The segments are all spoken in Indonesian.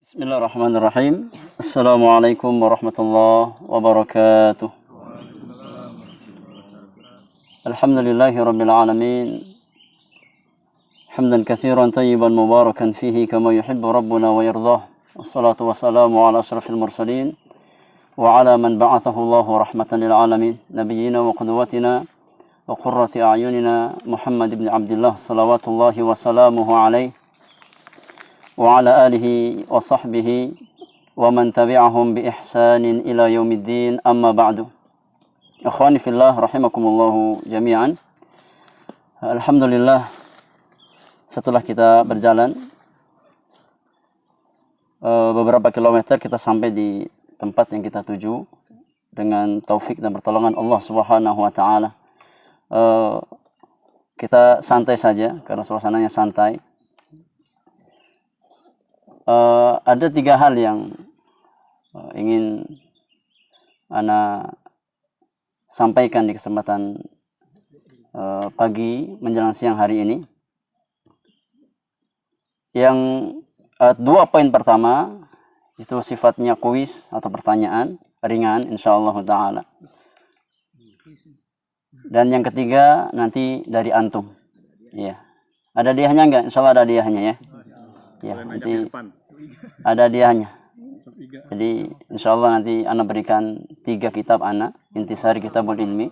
Bismillahirrahmanirrahim. Assalamualaikum warahmatullahi wabarakatuh. Alhamdulillahi rabbil alamin. Hamdan katsiran tayyiban mubarakan fihi kama yuhibbu rabbuna wa yardah. Wassalatu wassalamu ala asyrafil mursalin wa ala man ba'athahu Allahu rahmatan lil alamin. Nabiyyina wa qudwatina wa qurrati a'yunina Muhammad ibn Abdullah salawatullahi wa salamuhu alaihi wa ala alihi wa sahbihi wa man tabi'ahum bi ihsanin ila yaumiddin, amma ba'du. Ikhwani fillah rahimakumullahu jami'an. Alhamdulillah, setelah kita berjalan beberapa kilometer, kita sampai di tempat yang kita tuju dengan taufik dan pertolongan Allah Subhanahu wa taala. Kita santai saja karena suasananya santai. Ada 3 hal yang ingin Ana sampaikan di kesempatan pagi menjelang siang hari ini. Yang 2 poin pertama itu sifatnya kuis atau pertanyaan ringan insyaallah taala. Dan yang ketiga nanti dari antum. Iya. Ada hadiahnya enggak? Insyaallah ada hadiahnya ya. Ya, nanti ada hadiahnya. Jadi insyaallah nanti Ana berikan 3 kitab Ana, Intisari Kitabul Ilmi.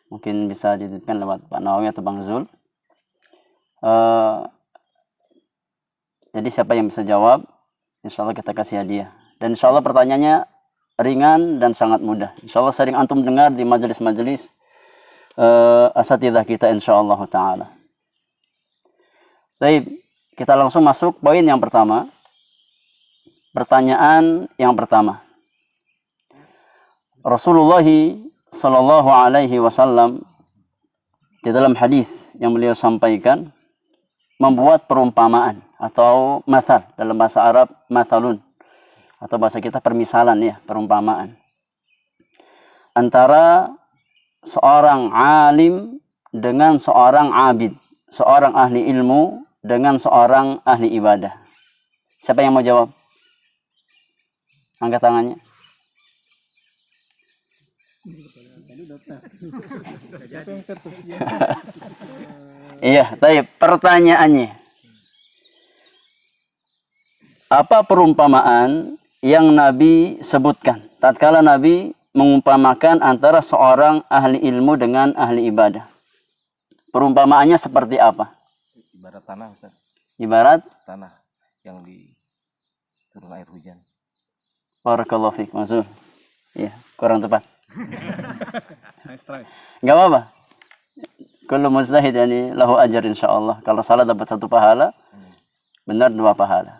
Mungkin bisa dititipkan lewat Pak Nawawi atau Bang Zul. Jadi siapa yang bisa jawab, insyaallah kita kasih hadiah. Dan insyaallah pertanyaannya ringan dan sangat mudah. Insyaallah sering antum dengar di majelis-majelis asatidzah kita insyaallah taala. Baik. Kita langsung masuk poin yang pertama. Pertanyaan yang pertama. Rasulullah sallallahu alaihi wasallam di dalam hadis yang beliau sampaikan membuat perumpamaan atau mathal, dalam bahasa Arab mathalun, atau bahasa kita permisalan ya, perumpamaan antara seorang alim dengan seorang abid, seorang ahli ilmu dengan seorang ahli ibadah. Siapa yang mau jawab? Angkat tangannya. Iya, baik. Pertanyaannya, apa perumpamaan yang Nabi sebutkan tatkala Nabi mengumpamakan antara seorang ahli ilmu dengan ahli ibadah? Perumpamaannya seperti apa? Ibarat tanah, Ustaz. Ibarat Tanah yang diturun air hujan. Barakallahu fiik, Mazul. Iya, kurang tepat. Nice try. Enggak apa-apa. Kullu mujtahid yani lahu ajr insyaallah. Kalau salah dapat 1 pahala, benar 2 pahala.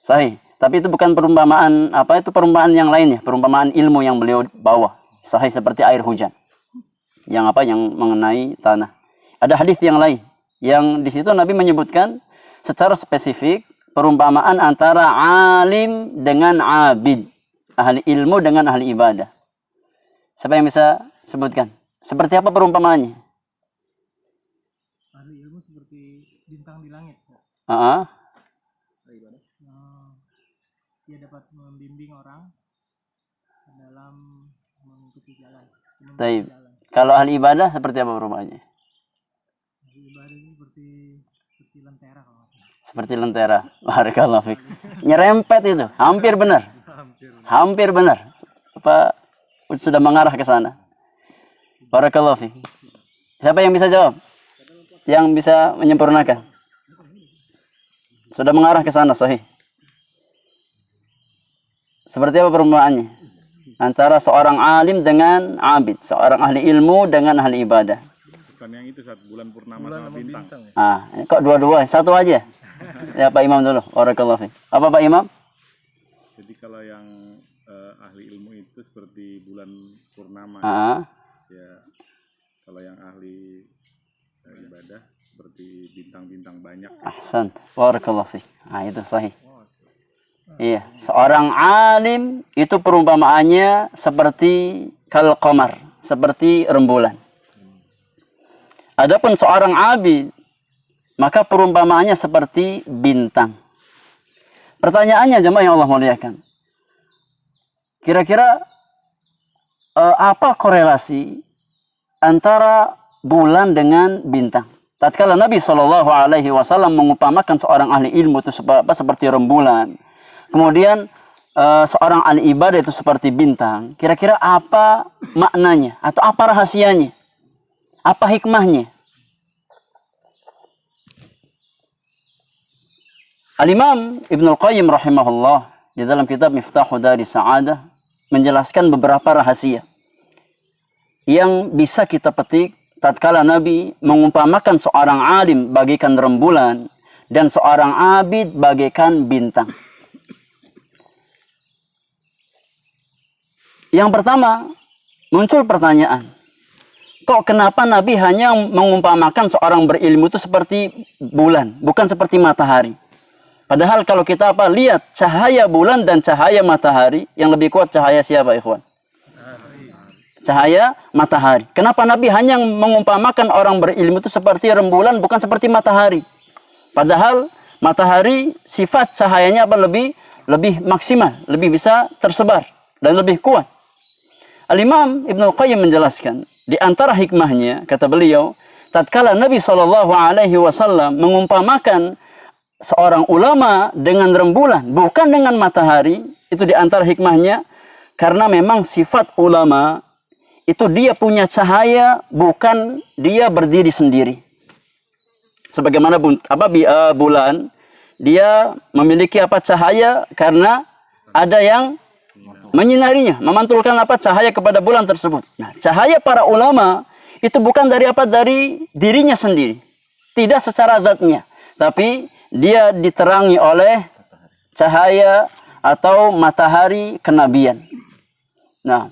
Sahih. Tapi itu bukan perumpamaan apa, itu perumpamaan yang lainnya, perumpamaan ilmu yang beliau bawa. Sahih seperti air hujan. Yang apa? Yang mengenai tanah. Ada hadis yang lain yang di situ Nabi menyebutkan secara spesifik perumpamaan antara alim dengan abid, ahli ilmu dengan ahli ibadah. Siapa yang bisa sebutkan? Seperti apa perumpamaannya? Ahli ilmu seperti bintang di langit. Dia dapat membimbing orang dalam mengikuti jalan. Baik. Kalau ahli ibadah seperti apa perumpamaannya? Ibadah itu seperti lentera kalau nggak salah. Seperti lentera. Barakallahu fiik. Nyerempet itu, hampir benar. Hampir benar. Apa sudah mengarah ke sana? Barakallahu fiik. Siapa yang bisa jawab? Yang bisa menyempurnakan? Sudah mengarah ke sana, sahih. Seperti apa perumpamaannya? Antara seorang alim dengan abid, seorang ahli ilmu dengan ahli ibadah. Bukan yang itu saat bulan purnama sama bintang. Kok dua-dua? Satu aja. Ya Pak Imam dulu. Barakallahu fiik. Apa Pak Imam? Jadi kalau yang ahli ilmu itu seperti bulan purnama. Ya, kalau yang ahli ibadah seperti bintang-bintang banyak. Ahsan. Barakallahu fiik. Itu sahih. Iya, seorang alim itu perumpamaannya seperti kal qamar, seperti rembulan. Adapun seorang abid, maka perumpamaannya seperti bintang. Pertanyaannya jemaah yang Allah muliakan. Kira-kira apa korelasi antara bulan dengan bintang? Tatkala Nabi Shallallahu Alaihi Wasallam mengumpamakan seorang ahli ilmu itu seperti rembulan, kemudian seorang ahli ibadah itu seperti bintang. Kira-kira apa maknanya atau apa rahasianya? Apa hikmahnya? Al-Imam Ibnul Qayyim rahimahullah di dalam kitab Miftahu Dari Sa'adah menjelaskan beberapa rahasia yang bisa kita petik tatkala Nabi mengumpamakan seorang alim bagaikan rembulan dan seorang abid bagaikan bintang. Yang pertama, muncul pertanyaan. Kok kenapa Nabi hanya mengumpamakan seorang berilmu itu seperti bulan, bukan seperti matahari? Padahal kalau kita lihat cahaya bulan dan cahaya matahari, yang lebih kuat cahaya siapa, ikhwan? Cahaya matahari. Kenapa Nabi hanya mengumpamakan orang berilmu itu seperti rembulan, bukan seperti matahari? Padahal matahari sifat cahayanya lebih maksimal, lebih bisa tersebar dan lebih kuat. Al-Imam Ibnul Qayyim menjelaskan, di antara hikmahnya, kata beliau, tatkala Nabi SAW mengumpamakan seorang ulama dengan rembulan, bukan dengan matahari, itu di antara hikmahnya, karena memang sifat ulama itu dia punya cahaya, bukan dia berdiri sendiri. Sebagaimana bulan, dia memiliki cahaya karena ada yang menyinarinya, memantulkan cahaya kepada bulan tersebut. Nah, cahaya para ulama itu bukan dari dirinya sendiri, tidak secara zatnya, tapi dia diterangi oleh cahaya atau matahari kenabian. Nah,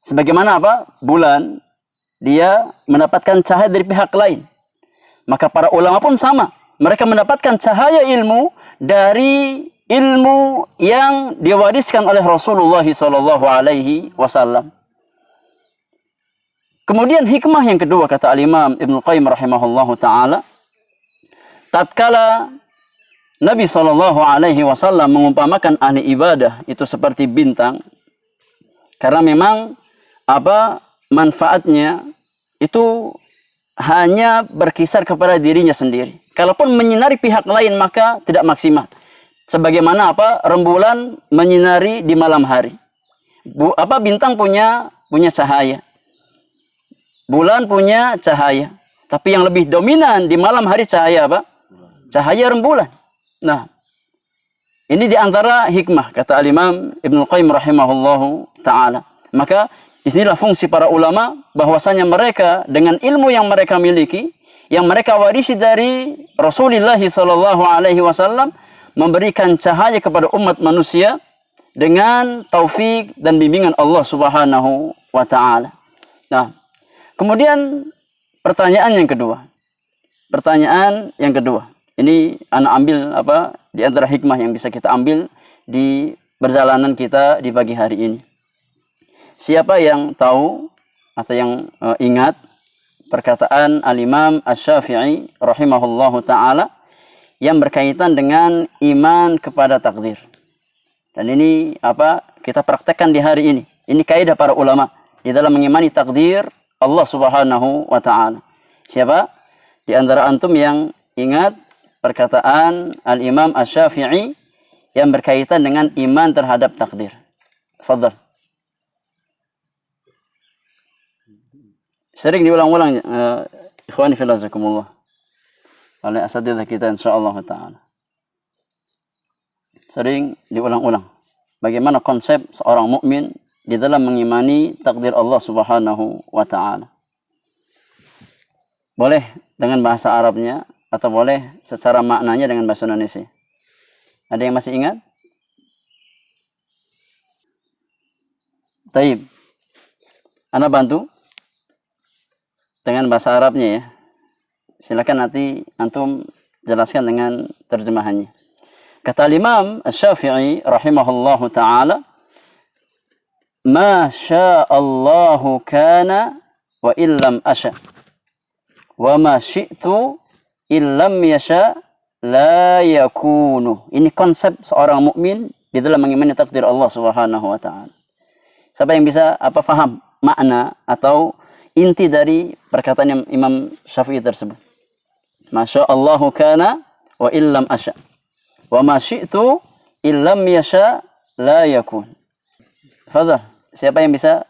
sebagaimana bulan, dia mendapatkan cahaya dari pihak lain. Maka para ulama pun sama. Mereka mendapatkan cahaya ilmu dari ilmu yang diwariskan oleh Rasulullah SAW. Kemudian hikmah yang kedua, kata Al-Imam Ibnul Qayyim rahimahullahu ta'ala, tatkala Nabi SAW mengumpamakan ahli ibadah itu seperti bintang, karena memang manfaatnya itu hanya berkisar kepada dirinya sendiri. Kalaupun menyinari pihak lain maka tidak maksimal. Sebagaimana rembulan menyinari di malam hari. Bintang punya cahaya. Bulan punya cahaya. Tapi yang lebih dominan di malam hari cahaya cahaya rembulan. Nah, ini diantara hikmah, kata Al-Imam Ibnul Qayyim rahimahullahu ta'ala. Maka disinilah fungsi para ulama, bahwasanya mereka dengan ilmu yang mereka miliki, yang mereka warisi dari Rasulullah SAW, memberikan cahaya kepada umat manusia dengan taufik dan bimbingan Allah Subhanahu wa ta'ala. Nah, kemudian pertanyaan yang kedua. Ini anak ambil di antara hikmah yang bisa kita ambil di perjalanan kita di pagi hari ini. Siapa yang tahu atau yang ingat perkataan Al-Imam Asy-Syafi'i rahimahullahu ta'ala yang berkaitan dengan iman kepada takdir. Dan ini kita praktekkan di hari ini. Ini kaidah para ulama di dalam mengimani takdir Allah Subhanahu wa ta'ala. Siapa di antara antum yang ingat perkataan Al-Imam Asy-Syafi'i yang berkaitan dengan iman terhadap takdir? Fadhal. Sering diulang-ulang ikhwani fillah jazakumullah oleh asatidzah kita insyaallah taala. Sering diulang-ulang bagaimana konsep seorang mukmin di dalam mengimani takdir Allah Subhanahu wa taala. Boleh dengan bahasa Arabnya atau boleh secara maknanya dengan bahasa Indonesia. Ada yang masih ingat? Taib. Ana bantu dengan bahasa Arabnya ya. Silakan nanti antum jelaskan dengan terjemahannya. Kata Imam Asy-Syafi'i rahimahullahu taala, "Ma sya'allahu kana wa illam asya. Wa ma syi'tu illam yasha la yakunu. Ini konsep seorang mukmin di dalam mengimani takdir Allah Subhanahu wa taala. Siapa yang bisa faham makna atau inti dari perkataan Imam Syafi'i tersebut? Masya Allahu kana wa illam asya. Wa ma syi'tu illam yasha la yakun. Fadhal, siapa yang bisa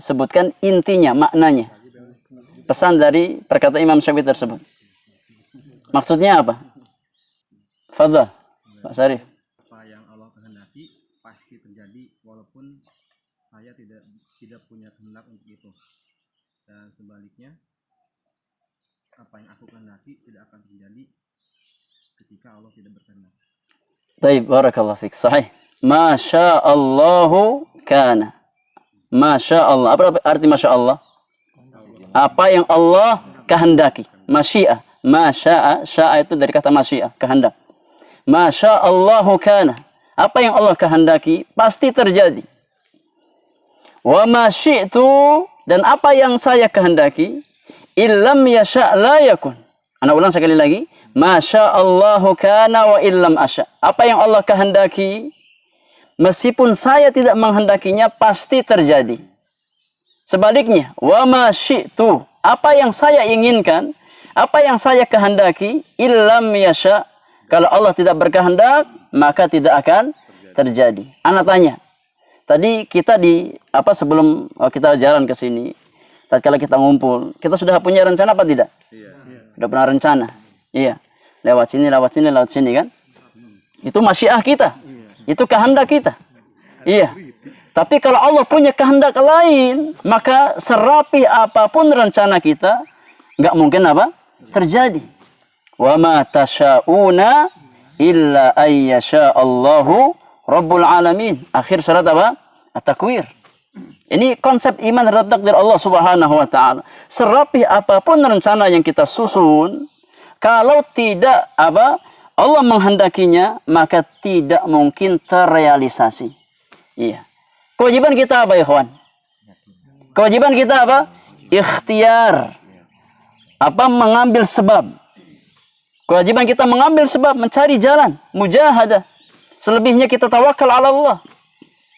sebutkan intinya, maknanya? Pesan dari perkataan Imam Syafi'i tersebut. Maksudnya apa? Fadhal, Pak Syarif. Apa yang Allah kehendaki pasti terjadi walaupun saya tidak punya kehendak untuk itu. Dan sebaliknya, apa yang aku kehendaki tidak akan terjadi ketika Allah tidak berkehendak. Baik, barakallahu fiik. Sahih. Masya Allahu kana. Masya Allah. Apa arti Masya Allah? Apa yang Allah kehendaki. Masyiah. Masya'a. Sya'a itu dari kata masyiah. Kehendak. Masya Allahu kana. Apa yang Allah kehendaki pasti terjadi. Wa ma syi'tu, dan apa yang saya kehendaki, illam yasha' la yakun. Ana ulang sekali lagi. Masya Allahu kana wa illam asya. Apa yang Allah kehendaki, meskipun saya tidak menghendakinya, pasti terjadi. Sebaliknya, wa ma syi'tu, apa yang saya inginkan, apa yang saya kehendaki, illam yasha', kalau Allah tidak berkehendak, maka tidak akan terjadi. Ana tanya, tadi kita sebelum kita jalan ke sini, tatkala kita ngumpul, kita sudah punya rencana apa tidak? Iya. Sudah pernah rencana. Iya. Lewat sini kan? Itu masyiah kita. Itu kehendak kita. Iya. Tapi kalau Allah punya kehendak lain, maka serapi apapun rencana kita, nggak mungkin terjadi. Wa ma tasyauna illa ayyasha Allahu Rabbul Alamin. Akhir surat At-Takwir. Ini konsep iman terhadap takdir Allah Subhanahu wa taala. Serapi apapun rencana yang kita susun, kalau tidak Allah menghendakinya, maka tidak mungkin terrealisasi. Iya. Kewajiban kita apa, ikhwan? Kewajiban kita apa? Ikhtiar. Mengambil sebab. Kewajiban kita mengambil sebab, mencari jalan, mujahadah. Selebihnya kita tawakal ala Allah.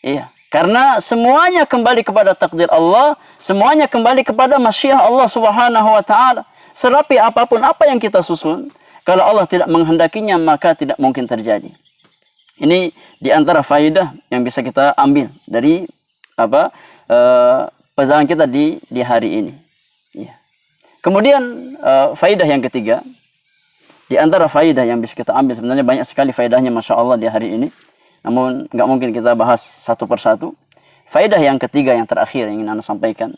Iya. Karena semuanya kembali kepada takdir Allah, semuanya kembali kepada masyiah Allah Subhanahu wa taala. Serapi apapun apa yang kita susun, kalau Allah tidak menghendakinya, maka tidak mungkin terjadi. Ini di antara faedah yang bisa kita ambil dari pelajaran kita di hari ini. Ya. Kemudian faedah yang ketiga, di antara faedah yang bisa kita ambil, sebenarnya banyak sekali faedahnya, masya Allah, di hari ini. Namun nggak mungkin kita bahas satu persatu. Faedah yang ketiga, yang terakhir yang ingin Anda sampaikan.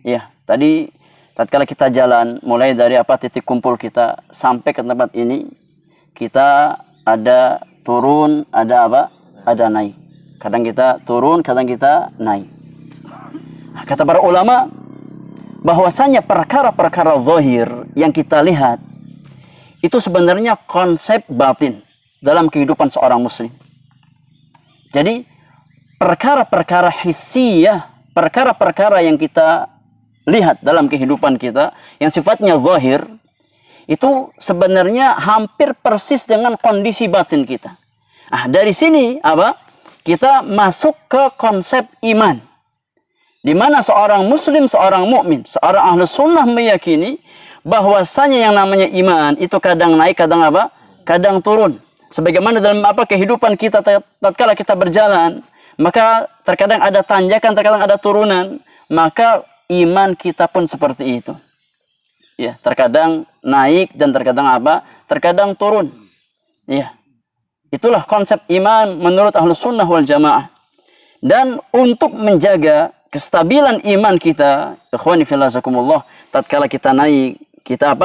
Ya, tadi tatkala kita jalan, mulai dari titik kumpul kita sampai ke tempat ini, kita ada turun, ada ada naik. Kadang kita turun, kadang kita naik. Kata para ulama, bahwasanya perkara-perkara zahir yang kita lihat, itu sebenarnya konsep batin dalam kehidupan seorang muslim. Jadi, perkara-perkara hissiyah, perkara-perkara yang kita lihat dalam kehidupan kita, yang sifatnya zahir, itu sebenarnya hampir persis dengan kondisi batin kita. Dari sini kita masuk ke konsep iman. Di mana seorang muslim, seorang mukmin, seorang ahlu sunnah meyakini bahwasanya yang namanya iman itu kadang naik, kadang kadang turun. Sebagaimana dalam kehidupan kita tatkala kita berjalan, maka terkadang ada tanjakan, terkadang ada turunan, maka iman kita pun seperti itu. Ya, terkadang naik dan terkadang terkadang turun. Ya. Itulah konsep iman menurut Ahlus Sunnah wal Jamaah. Dan untuk menjaga kestabilan iman kita, ikhwani fillah jazakumullah, tatkala kita naik, kita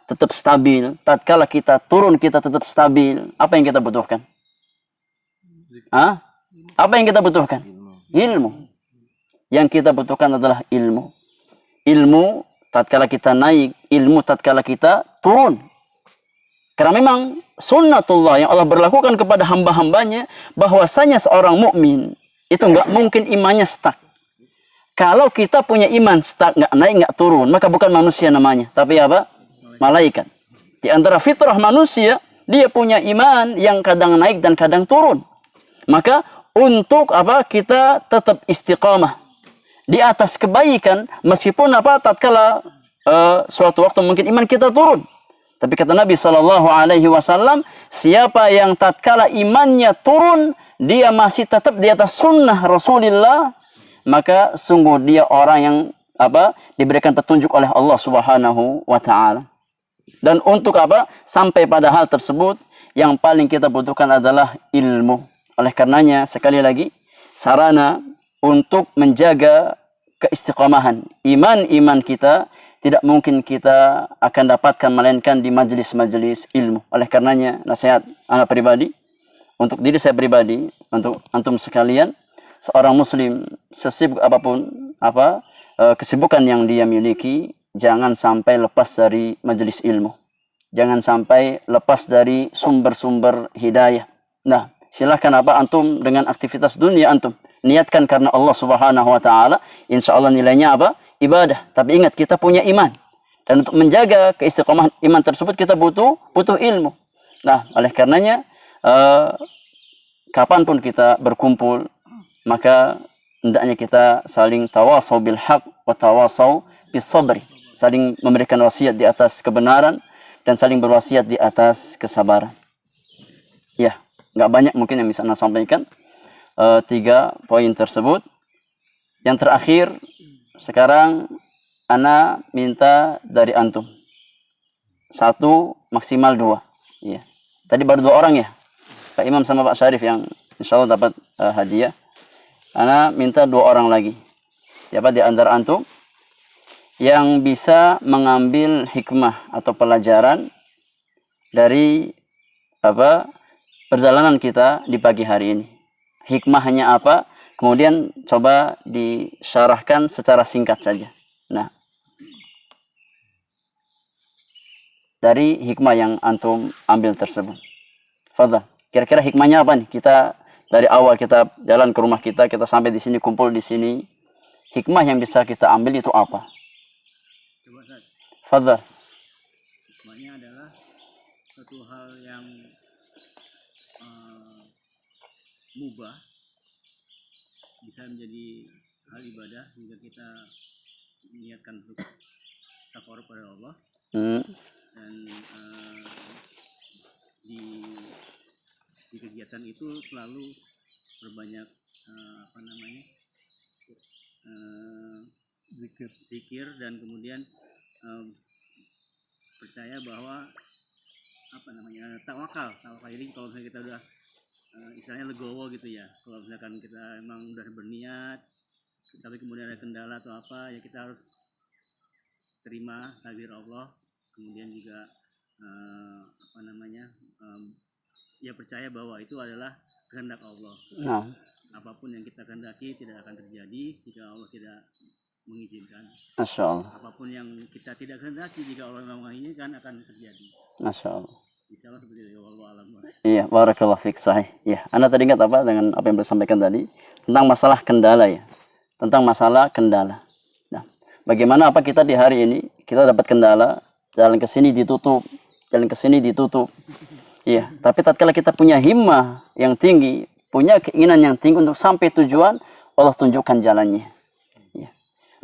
tetap stabil. Tatkala kita turun, kita tetap stabil. Apa yang kita butuhkan? Apa yang kita butuhkan? Ilmu. Yang kita butuhkan adalah ilmu. Ilmu tatkala kita naik, ilmu tatkala kita turun. Karena memang sunnatullah yang Allah berlakukan kepada hamba-hambanya, bahwasanya seorang mukmin itu nggak mungkin imannya stuck. Kalau kita punya iman stuck, nggak naik, nggak turun, maka bukan manusia namanya, tapi malaikat. Di antara fitrah manusia Dia punya iman yang kadang naik dan kadang turun. Maka untuk apa kita tetap istiqamah di atas kebaikan meskipun apa tatkala suatu waktu mungkin iman kita turun. Tapi kata Nabi SAW, siapa yang tatkala imannya turun dia masih tetap di atas sunnah Rasulullah, maka sungguh dia orang yang apa diberikan petunjuk oleh Allah Subhanahu wa taala. Dan untuk apa? Sampai pada hal tersebut yang paling kita butuhkan adalah ilmu. Oleh karenanya sekali lagi sarana untuk menjaga keistiqamahan iman kita tidak mungkin kita akan dapatkan melainkan di majelis-majelis ilmu. Oleh karenanya nasihat anak pribadi untuk diri saya pribadi, untuk antum sekalian, seorang muslim sesibuk apapun kesibukan yang dia miliki, jangan sampai lepas dari majelis ilmu. Jangan sampai lepas dari sumber-sumber hidayah. Nah, silahkan antum dengan aktivitas dunia antum. Niatkan karena Allah Subhanahu wa taala, insyaallah nilainya ibadah. Tapi ingat kita punya iman. Dan untuk menjaga keistiqomahan iman tersebut kita butuh ilmu. Nah, oleh karenanya kapanpun kita berkumpul, maka hendaknya kita saling tawasau bil haq wa tawasau bis sabri. Saling memberikan wasiat di atas kebenaran dan saling berwasiat di atas kesabaran. Ya, nggak banyak mungkin yang bisa saya sampaikan. 3 poin tersebut. Yang terakhir, sekarang ana minta dari antum 1 maksimal 2. Ya. Tadi baru 2 orang ya, Pak Imam sama Pak Syarif yang insya Allah dapat hadiah. Ana minta 2 orang lagi. Siapa di antara antum yang bisa mengambil hikmah atau pelajaran dari perjalanan kita di pagi hari ini? Hikmahnya apa? Kemudian coba disyarahkan secara singkat saja. Nah, dari hikmah yang antum ambil tersebut, fadhal. Kira-kira hikmahnya apa nih? Kita dari awal kita jalan ke rumah kita sampai di sini, kumpul di sini. Hikmah yang bisa kita ambil itu apa? Coba Ustaz. Fadhal. Hikmahnya adalah suatu hal yang mubah bisa menjadi hal ibadah jika kita niatkan untuk taqarrub pada Allah. Dan di kegiatan itu selalu berbanyak zikir dan kemudian percaya bahwa tawakal. Jadi kalau misalnya kita udah istilahnya legowo gitu ya, kalau misalkan kita emang udah berniat tapi kemudian ada kendala atau apa, ya kita harus terima takdir Allah, kemudian juga ya percaya bahwa itu adalah kehendak Allah. Nah, Apapun yang kita kehendaki tidak akan terjadi jika Allah tidak mengizinkan. Masya Allah. Apapun yang kita tidak kehendaki jika Allah memang mengizinkan akan terjadi. Masya Allah. Insyaallah seperti itu. Wallahu a'lam. Iya, barakallahu fiik, sahih. Ya, Anda tadi ingat dengan apa yang disampaikan tadi tentang masalah kendala ya. Tentang masalah kendala. Nah, bagaimana kita di hari ini kita dapat kendala, jalan ke sini ditutup, jalan ke sini ditutup. Iya, tapi tatkala kita punya himmah yang tinggi, punya keinginan yang tinggi untuk sampai tujuan, Allah tunjukkan jalannya. Ya.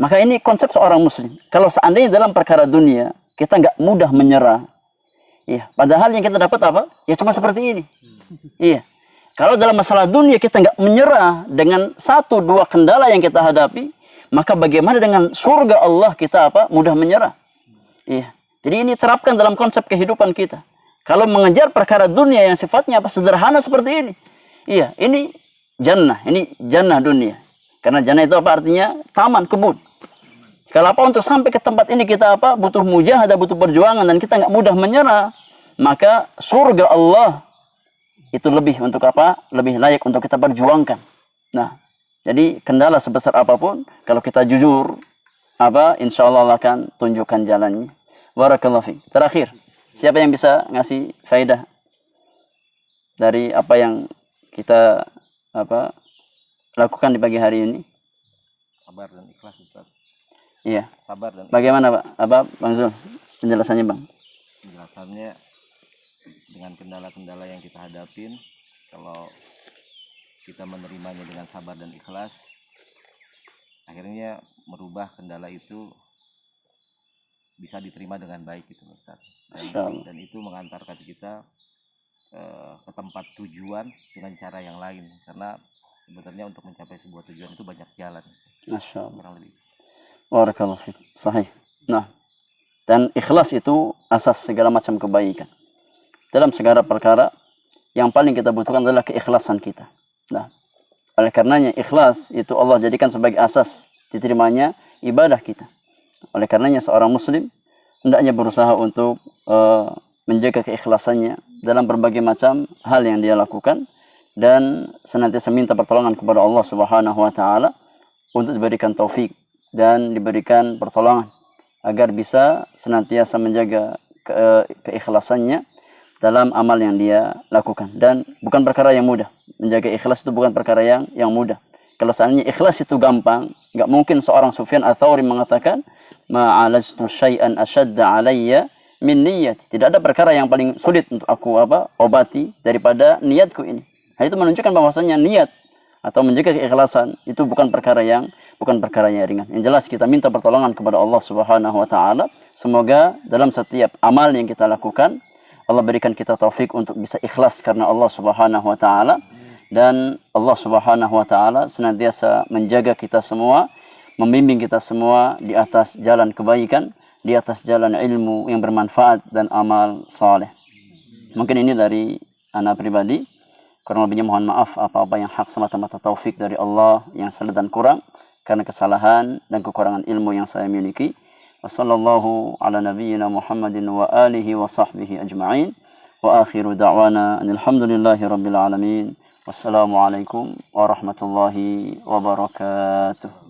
Maka ini konsep seorang muslim. Kalau seandainya dalam perkara dunia kita nggak mudah menyerah, iya, padahal yang kita dapat ya cuma seperti ini. Iya. Kalau dalam masalah dunia kita nggak menyerah dengan 1-2 kendala yang kita hadapi, maka bagaimana dengan surga Allah kita mudah menyerah. Iya. Jadi ini terapkan dalam konsep kehidupan kita. Kalau mengejar perkara dunia yang sifatnya sederhana seperti ini. Iya, ini jannah dunia. Karena jannah itu artinya taman, kebun. Kalau untuk sampai ke tempat ini kita butuh mujahadah, butuh perjuangan dan kita nggak mudah menyerah, maka surga Allah itu lebih untuk lebih layak untuk kita perjuangkan. Nah, jadi kendala sebesar apapun kalau kita jujur insya Allah akan tunjukkan jalannya. Barakallahu fiik. Terakhir, siapa yang bisa ngasih faedah dari apa yang kita lakukan di pagi hari ini? Sabar dan ikhlas, Ustaz. Iya. Sabar dan bagaimana Bang Zul penjelasannya Bang? penjelasannya dengan kendala-kendala yang kita hadapin, kalau kita menerimanya dengan sabar dan ikhlas, akhirnya merubah kendala itu bisa diterima dengan baik gitu Ustaz. Dan itu mengantarkan kita ke tempat tujuan dengan cara yang lain, karena sebenarnya untuk mencapai sebuah tujuan itu banyak jalan Ustaz. Masya Allah. Kurang lebih. Barakallahu fiik. Sahih. Nah, dan ikhlas itu asas segala macam kebaikan. Dalam segala perkara yang paling kita butuhkan adalah keikhlasan kita. Nah, oleh karenanya ikhlas itu Allah jadikan sebagai asas diterimanya ibadah kita. Oleh karenanya seorang muslim hendaknya berusaha untuk menjaga keikhlasannya dalam berbagai macam hal yang dia lakukan dan senantiasa minta pertolongan kepada Allah Subhanahu wa taala untuk diberikan taufik dan diberikan pertolongan agar bisa senantiasa menjaga keikhlasannya dalam amal yang dia lakukan. Dan bukan perkara yang mudah. Menjaga ikhlas itu bukan perkara yang mudah. Kalau seandainya ikhlas itu gampang, nggak mungkin seorang Sufyan Ats-Tsauri mengatakan ma'alajtu syai'an ashadda alayya min niyyati. Tidak ada perkara yang paling sulit untuk aku obati daripada niatku ini. Nah, itu menunjukkan bahwasanya niat atau menjaga keikhlasan itu bukan perkara yang ringan. Yang jelas kita minta pertolongan kepada Allah Subhanahu wa taala. Semoga dalam setiap amal yang kita lakukan Allah berikan kita taufik untuk bisa ikhlas karena Allah Subhanahu wa taala, dan Allah Subhanahu wa taala senantiasa menjaga kita semua, membimbing kita semua di atas jalan kebaikan, di atas jalan ilmu yang bermanfaat dan amal saleh. Mungkin ini dari ana pribadi. Kurang lebihnya mohon maaf apa-apa yang hak semata-mata taufik dari Allah, yang salah dan kurang karena kesalahan dan kekurangan ilmu yang saya miliki. Wassallallahu ala nabiyyina Muhammadin wa alihi wa sahbihi ajma'in. Wa akhiru da'wana alhamdulillahi rabbil alamin. Wassalamualaikum warahmatullahi wabarakatuh.